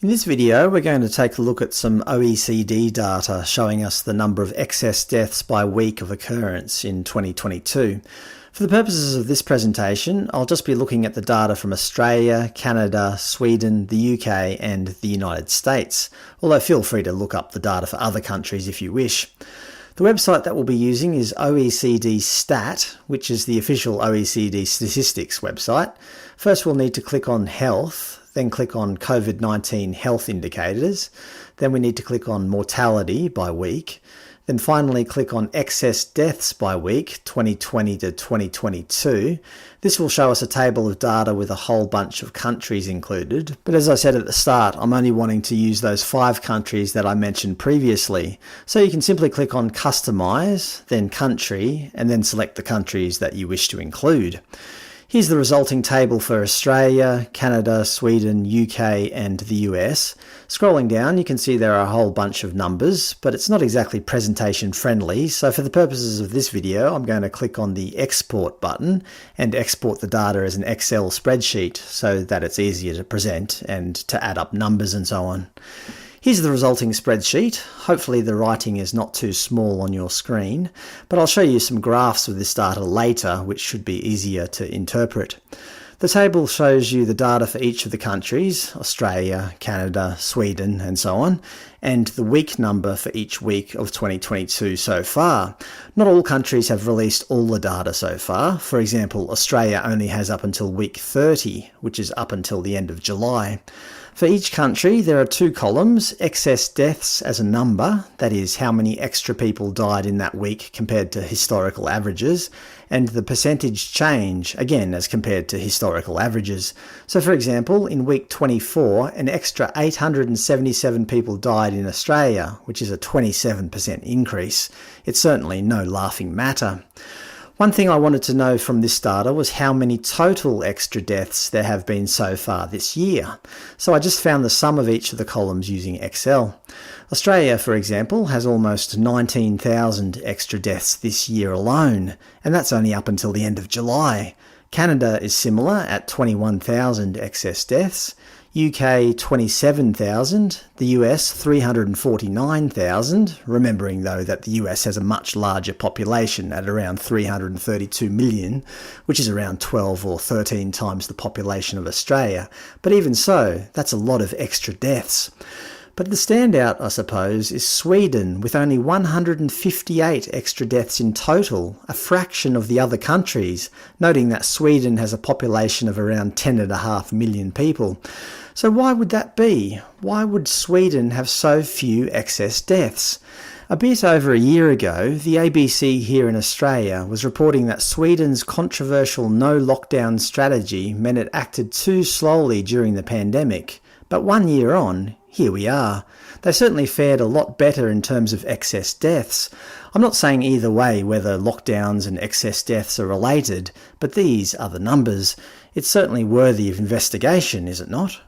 In this video, we're going to take a look at some OECD data showing us the number of excess deaths by week of occurrence in 2022. For the purposes of this presentation, I'll just be looking at the data from Australia, Canada, Sweden, the UK and the United States, although feel free to look up the data for other countries if you wish. The website that we'll be using is OECD Stat, which is the official OECD statistics website. First, we'll need to click on Health, then click on COVID-19 Health Indicators. Then we need to click on Mortality by week. Then finally click on Excess Deaths by week, 2020 to 2022. This will show us a table of data with a whole bunch of countries included. But as I said at the start, I'm only wanting to use those 5 countries that I mentioned previously. So you can simply click on Customize, then Country, and then select the countries that you wish to include. Here's the resulting table for Australia, Canada, Sweden, UK and the US. Scrolling down you can see there are a whole bunch of numbers, but it's not exactly presentation friendly, so for the purposes of this video I'm going to click on the Export button and export the data as an Excel spreadsheet so that it's easier to present and to add up numbers and so on. Here's the resulting spreadsheet. Hopefully the writing is not too small on your screen, but I'll show you some graphs with this data later, which should be easier to interpret. The table shows you the data for each of the countries, Australia, Canada, Sweden, and so on, and the week number for each week of 2022 so far. Not all countries have released all the data so far. For example, Australia only has up until week 30, which is up until the end of July. For each country, there are 2 columns, excess deaths as a number, that is how many extra people died in that week compared to historical averages, and the percentage change, again as compared to historical averages. So for example, in week 24, an extra 877 people died in Australia, which is a 27% increase. It's certainly no laughing matter. One thing I wanted to know from this data was how many total extra deaths there have been so far this year. So I just found the sum of each of the columns using Excel. Australia, for example, has almost 19,000 extra deaths this year alone, and that's only up until the end of July. Canada is similar at 21,000 excess deaths. UK 27,000, the US 349,000, remembering though that the US has a much larger population at around 332 million, which is around 12 or 13 times the population of Australia. But even so, that's a lot of extra deaths. But the standout, I suppose, is Sweden, with only 158 extra deaths in total, a fraction of the other countries, noting that Sweden has a population of around 10.5 million people. So why would that be? Why would Sweden have so few excess deaths? A bit over a year ago, the ABC here in Australia was reporting that Sweden's controversial no-lockdown strategy meant it acted too slowly during the pandemic. But 1 year on, here we are. They certainly fared a lot better in terms of excess deaths. I'm not saying either way whether lockdowns and excess deaths are related, but these are the numbers. It's certainly worthy of investigation, is it not?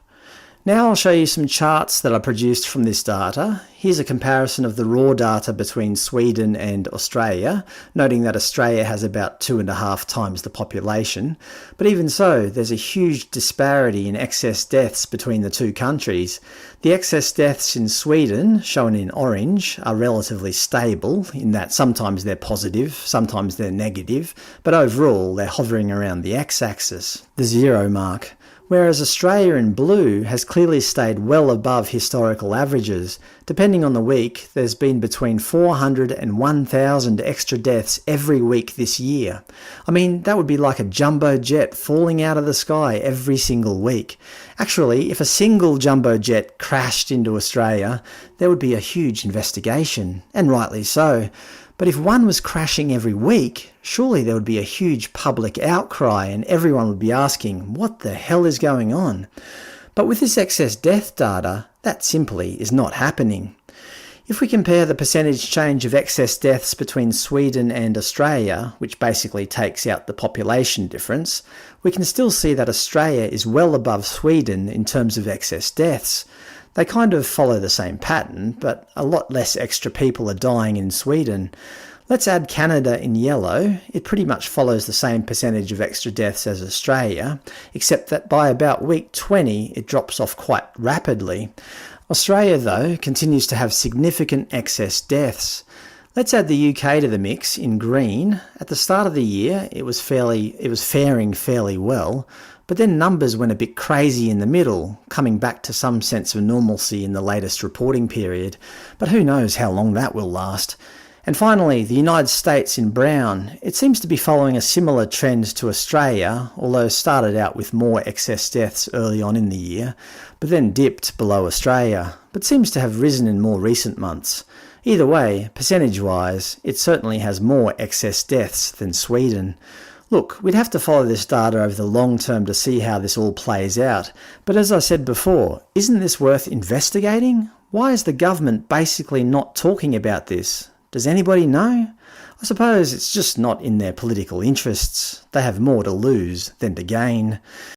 Now I'll show you some charts that I produced from this data. Here's a comparison of the raw data between Sweden and Australia, noting that Australia has about 2.5 times the population. But even so, there's a huge disparity in excess deaths between the 2 countries. The excess deaths in Sweden, shown in orange, are relatively stable in that sometimes they're positive, sometimes they're negative, but overall they're hovering around the x-axis, the 0 mark. Whereas Australia in blue has clearly stayed well above historical averages. Depending on the week, there's been between 400 and 1,000 extra deaths every week this year. I mean, that would be like a jumbo jet falling out of the sky every single week. Actually, if a single jumbo jet crashed into Australia, there would be a huge investigation, and rightly so. But if one was crashing every week, surely there would be a huge public outcry and everyone would be asking, what the hell is going on? But with this excess death data, that simply is not happening. If we compare the percentage change of excess deaths between Sweden and Australia, which basically takes out the population difference, we can still see that Australia is well above Sweden in terms of excess deaths. They kind of follow the same pattern, but a lot less extra people are dying in Sweden. Let's add Canada in yellow. It pretty much follows the same percentage of extra deaths as Australia, except that by about week 20 it drops off quite rapidly. Australia, though, continues to have significant excess deaths. Let's add the UK to the mix in green. At the start of the year, it was faring fairly well, but then numbers went a bit crazy in the middle, coming back to some sense of normalcy in the latest reporting period, but who knows how long that will last. And finally, the United States in brown. It seems to be following a similar trend to Australia, although started out with more excess deaths early on in the year, but then dipped below Australia, but seems to have risen in more recent months. Either way, percentage-wise, it certainly has more excess deaths than Sweden. Look, we'd have to follow this data over the long term to see how this all plays out, but as I said before, isn't this worth investigating? Why is the government basically not talking about this? Does anybody know? I suppose it's just not in their political interests. They have more to lose than to gain.